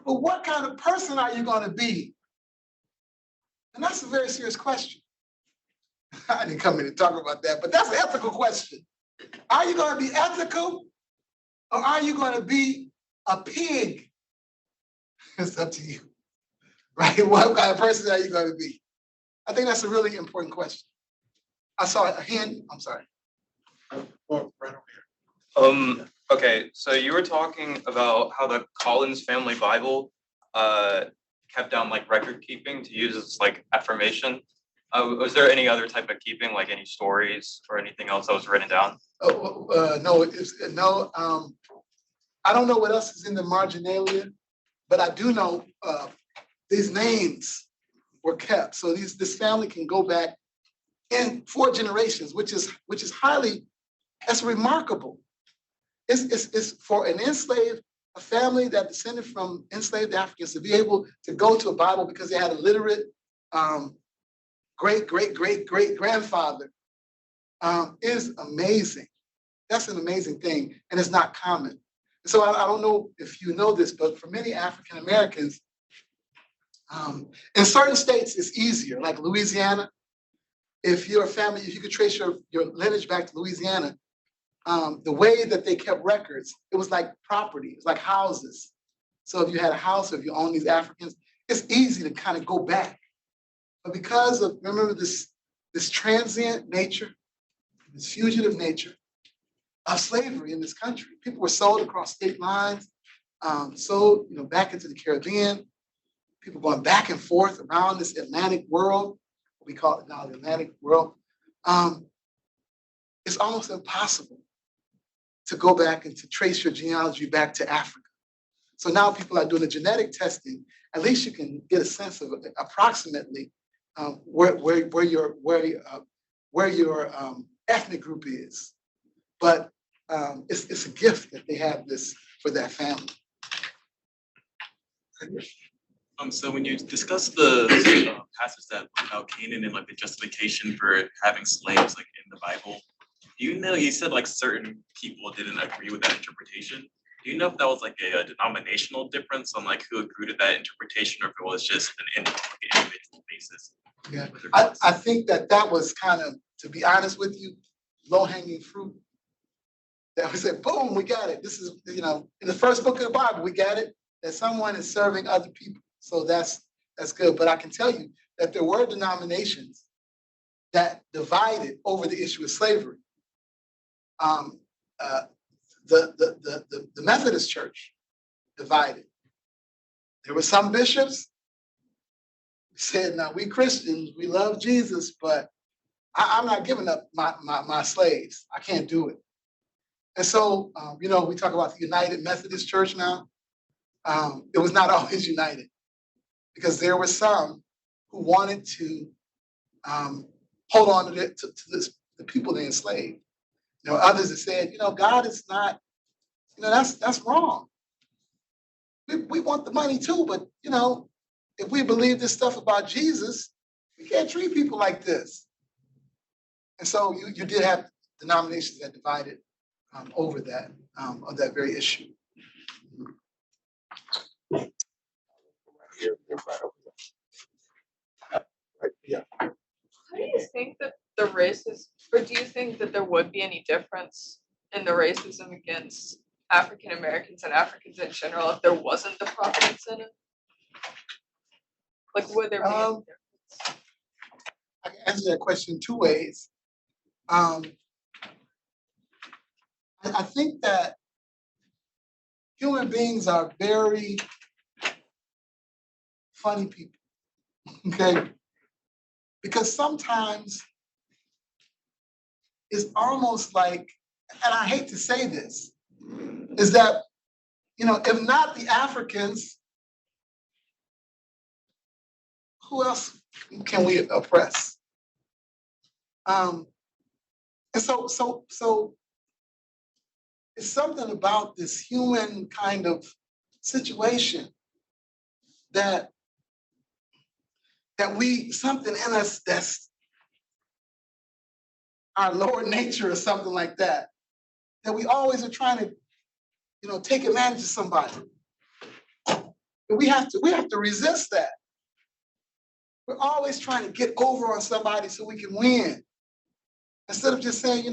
But what kind of person are you going to be? And that's a very serious question. I didn't come in to talk about that, but that's an ethical question. Are you going to be ethical, or are you going to be a pig? It's up to you, right? What kind of person are you going to be? I think that's a really important question. I saw a hand. I'm sorry. Right over here. Okay, so you were talking about how the Collins Family Bible kept down like record keeping to use as like affirmation. Was there any other type of keeping, like any stories or anything else that was written down? No. I don't know what else is in the marginalia, but I do know these names were kept. So this family can go back in 4 generations, which is highly, that's remarkable. It's for an enslaved, a family that descended from enslaved Africans to be able to go to a Bible because they had a literate great-great-great-great-grandfather is amazing. That's an amazing thing, and it's not common. And so I don't know if you know this, but for many African Americans, in certain states, it's easier, like Louisiana. If you're a family, if you could trace your lineage back to Louisiana, the way that they kept records, it was like property, it's like houses. So if you had a house, or if you own these Africans, it's easy to kind of go back. But because of, remember, this transient nature, this fugitive nature of slavery in this country, people were sold across state lines, sold back into the Caribbean, people going back and forth around this Atlantic world, what we call it now the Atlantic world. It's almost impossible to go back and to trace your genealogy back to Africa. So now people are doing the genetic testing. At least you can get a sense of approximately where your ethnic group is. But it's a gift that they have this for that family. So when you discuss the passage that about Canaan and like the justification for having slaves like in the Bible, you said like certain people didn't agree with that interpretation. Do you know if that was like a denominational difference on like who agreed with that interpretation, or if it was just an individual basis? Yeah, I think that was kind of, to be honest with you, low-hanging fruit. That we said, boom, we got it. This is, in the first book of the Bible, we got it, that someone is serving other people. So that's good. But I can tell you that there were denominations that divided over the issue of slavery. The Methodist Church divided. There were some bishops who said, now we Christians, we love Jesus, but I'm not giving up my slaves. I can't do it. And so, we talk about the United Methodist Church now. It was not always united because there were some who wanted to hold on to the people they enslaved. Others that said, God is not, that's wrong. We want the money too, but if we believe this stuff about Jesus, we can't treat people like this. And so you did have denominations that divided over that, of that very issue. Right here, right over there. Right, yeah. How do you think that the races, or do you think that there would be any difference in the racism against African Americans and Africans in general if there wasn't the Providence Center? Like, would there be any difference? I can answer that question two ways. I think that human beings are very funny people, okay? Because sometimes it's almost like, and I hate to say this, is that, if not the Africans, who else can we oppress? And so it's something about this human kind of situation that something in us that's our lower nature or something like that we always are trying to, take advantage of somebody. And we have to resist that. We're always trying to get over on somebody so we can win. Instead of just saying, you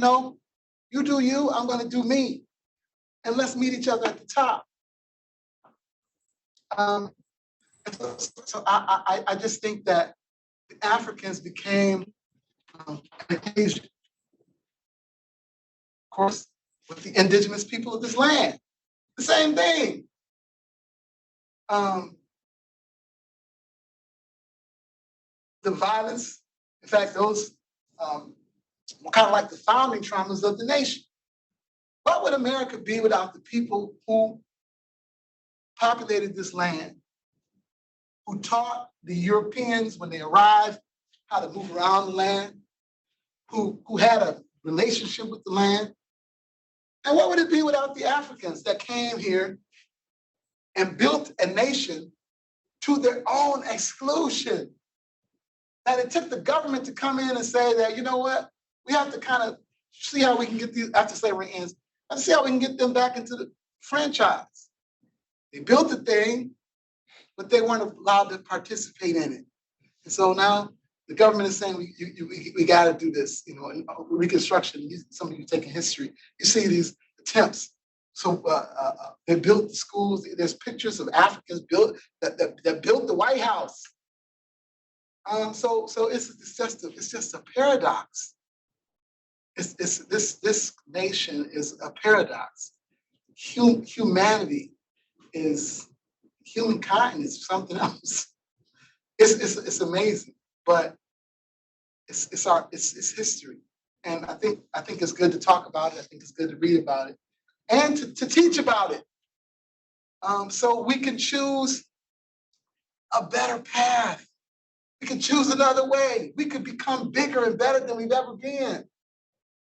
do you, I'm going to do me. And let's meet each other at the top. So I just think that the Africans became Asian. Of course, with the indigenous people of this land. The same thing. The violence, in fact, those were kind of like the founding traumas of the nation. What would America be without the people who populated this land, who taught the Europeans when they arrived how to move around the land, who had a relationship with the land? And what would it be without the Africans that came here and built a nation to their own exclusion? That it took the government to come in and say that, we have to kind of see how we can get these, after slavery ends, let's see how we can get them back into the franchise. They built the thing, but they weren't allowed to participate in it. And so now the government is saying, we got to do this, in Reconstruction. Some of you taking history, you see these attempts. So they built the schools. There's pictures of Africans that built the White House. So it's just a paradox. This nation is a paradox. Humanity is, humankind is something else. It's amazing, but it's history, and I think it's good to talk about it. I think it's good to read about it and to teach about it, so we can choose a better path. We can choose another way. We could become bigger and better than we've ever been.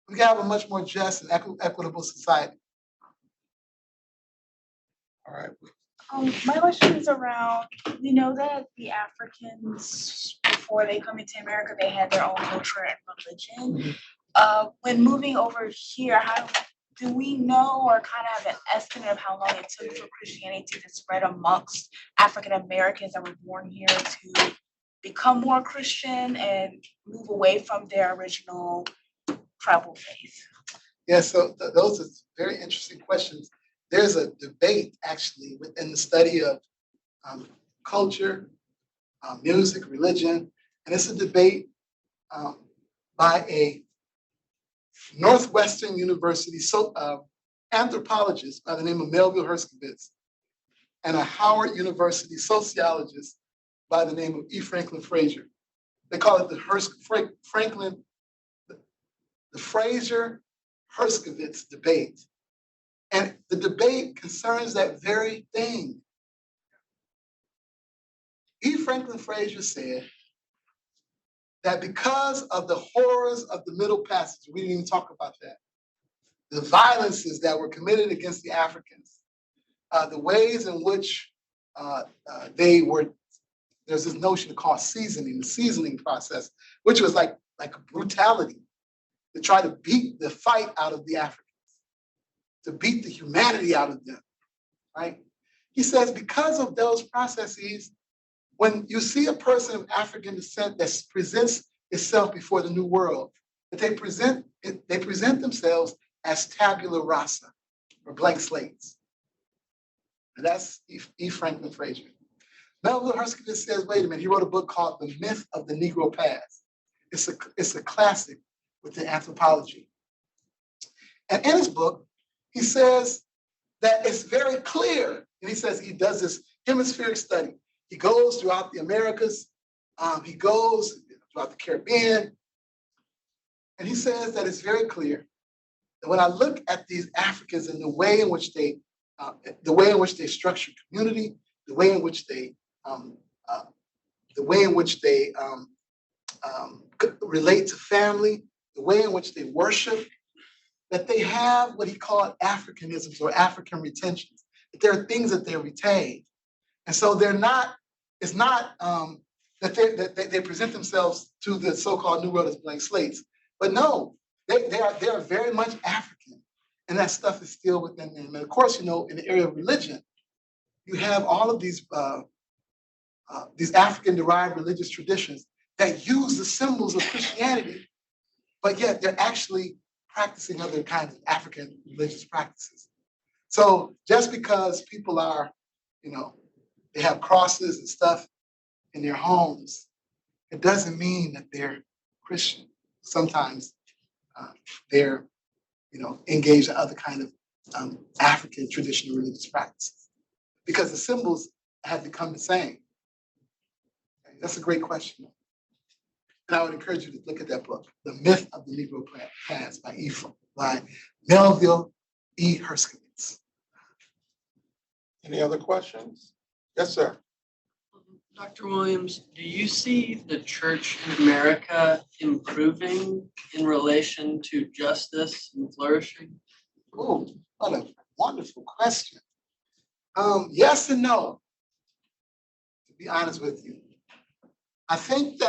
We can have a much more just and equitable society. All right. My question is around, we know that the Africans, before they come into America, they had their own culture and religion. When moving over here, how do we know or kind of have an estimate of how long it took for Christianity to spread amongst African Americans that were born here to become more Christian and move away from their original tribal faith? Yeah, so those are very interesting questions. There's a debate actually within the study of culture, music, religion, and it's a debate by a Northwestern University anthropologist by the name of Melville Herskovits and a Howard University sociologist by the name of E. Franklin Frazier. They call it the Frazier-Herskovits debate. And the debate concerns that very thing. E. Franklin Frazier said that because of the horrors of the Middle Passage, we didn't even talk about that, the violences that were committed against the Africans, the ways in which there's this notion called seasoning, the seasoning process, which was like a brutality to try to beat the fight out of the Africans, to beat the humanity out of them, right? He says because of those processes, when you see a person of African descent that presents itself before the New World, that they present themselves as tabula rasa, or blank slates. And that's E. Franklin Frazier. Melville Herskovitz says, wait a minute, he wrote a book called The Myth of the Negro Past. It's a classic within anthropology. And in his book, he says that it's very clear, and he says he does this hemispheric study. He goes throughout the Americas, he goes throughout the Caribbean, and he says that it's very clear that when I look at these Africans and the way in which they structure community, the way in which they relate to family, the way in which they worship, that they have what he called Africanisms or African retentions, that there are things that they retain. And so it's not that they present themselves to the so-called New World as blank slates, but no, they are very much African, and that stuff is still within them. And of course, in the area of religion, you have all of these African-derived religious traditions that use the symbols of Christianity, but yet they're actually practicing other kinds of African religious practices. So just because people are, they have crosses and stuff in their homes, it doesn't mean that they're Christian. Sometimes they're, engaged in other kind of African traditional religious practices because the symbols have become the same. Okay, that's a great question. And I would encourage you to look at that book, The Myth of the Negro Past by Melville E. Herskovitz. Any other questions? Yes, sir. Dr. Williams, do you see the church in America improving in relation to justice and flourishing? Oh, what a wonderful question. Yes and no, to be honest with you. I think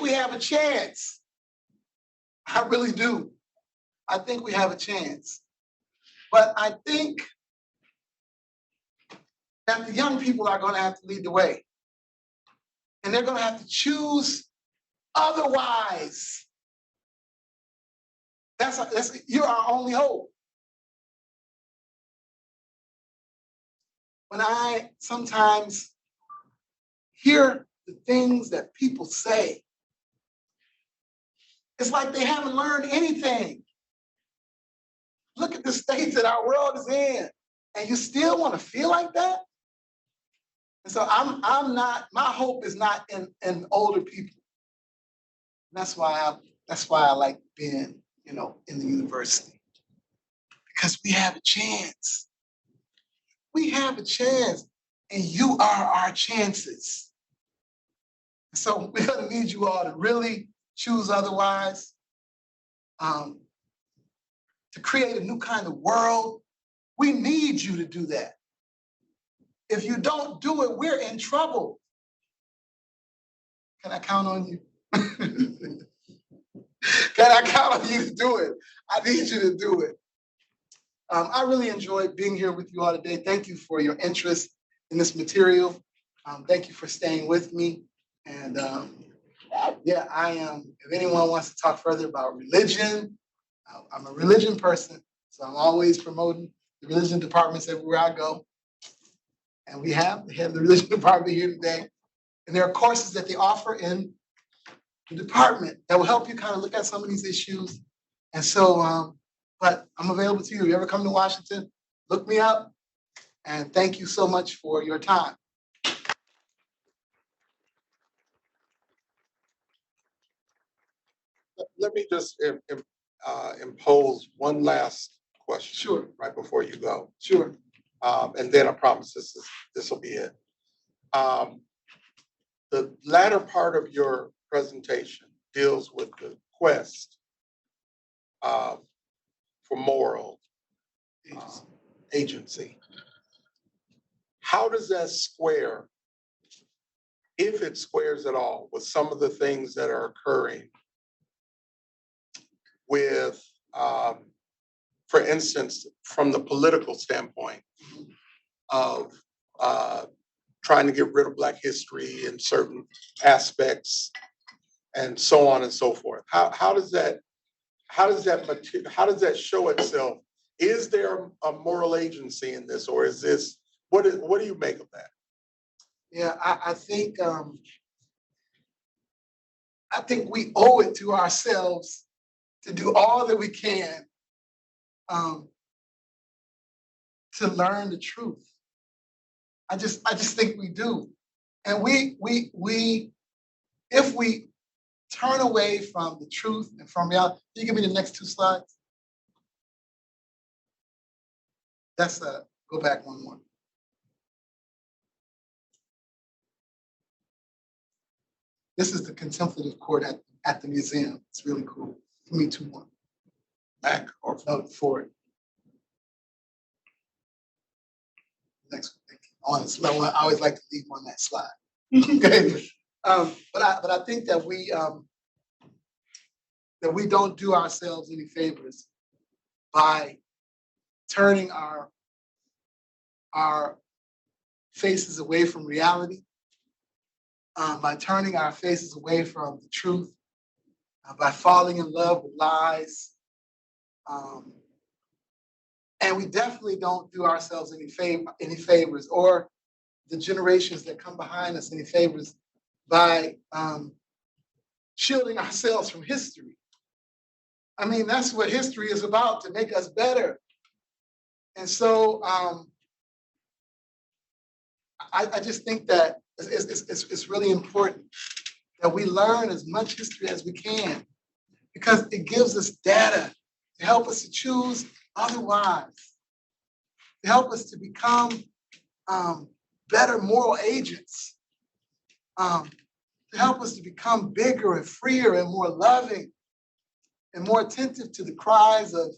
we have a chance. I really do. I think we have a chance. But I think that the young people are going to have to lead the way. And they're going to have to choose otherwise. You're our only hope. When I sometimes hear the things that people say, it's like they haven't learned anything. Look at the state that our world is in, and you still want to feel like that? And so my hope is not in older people. That's why I like being, in the university. Because we have a chance. We have a chance, and you are our chances. So we're going to need you all to really choose otherwise, to create a new kind of world. We need you to do that. If you don't do it, we're in trouble. Can I count on you? Can I count on you to do it? I need you to do it. I really enjoyed being here with you all today. Thank you for your interest in this material. Thank you for staying with me. And I am, if anyone wants to talk further about religion, I'm a religion person, so I'm always promoting the religion departments everywhere I go. And we have the religion department here today. And there are courses that they offer in the department that will help you kind of look at some of these issues. And so, but I'm available to you. If you ever come to Washington, look me up. And thank you so much for your time. Let me just impose one last question. Sure, Right before you go. sure. And then I promise this will be it. The latter part of your presentation deals with the quest for moral agency. How does that square, if it squares at all, with some of the things that are occurring with, for instance, from the political standpoint of trying to get rid of Black history in certain aspects and so on and so forth? How does that show itself? Is there a moral agency in this, or is this, what do you make of that? Yeah, I think we owe it to ourselves to do all that we can to learn the truth. I just think we do. And if we turn away from the truth and from reality, can you give me the next 2 slides? That's go back one more. This is the contemplative court at the museum. It's really cool. Give me 2 more. Back or forward. Next one. Thank you. On this level, I always like to leave on that slide. Okay. But I think that we don't do ourselves any favors by turning our faces away from reality, by turning our faces away from the truth, by falling in love with lies. And we definitely don't do ourselves any favors, or the generations that come behind us any favors, by shielding ourselves from history. I mean, that's what history is about, to make us better. And so I just think that it's really important that we learn as much history as we can, because it gives us data to help us to choose otherwise, to help us to become better moral agents, to help us to become bigger and freer and more loving and more attentive to the cries of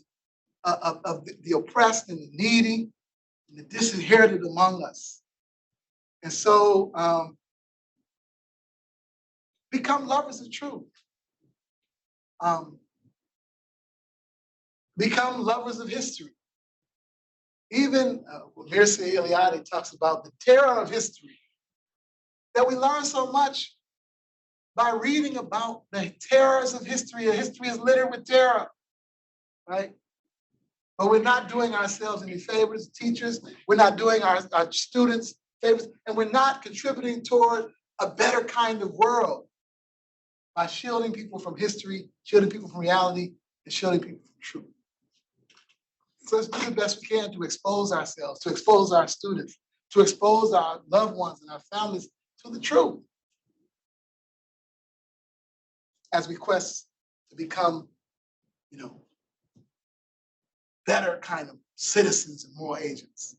the oppressed and the needy and the disinherited among us. And so become lovers of truth. Become lovers of history. Even Mircea Eliade talks about the terror of history, that we learn so much by reading about the terrors of history. History is littered with terror, right? But we're not doing ourselves any favors, teachers. We're not doing our students favors, and we're not contributing toward a better kind of world by shielding people from history, shielding people from reality, and shielding people from truth. So let's do the best we can to expose ourselves, to expose our students, to expose our loved ones and our families to the truth, as we quest to become, better kind of citizens and moral agents.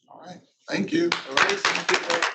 All right. Thank you. All right.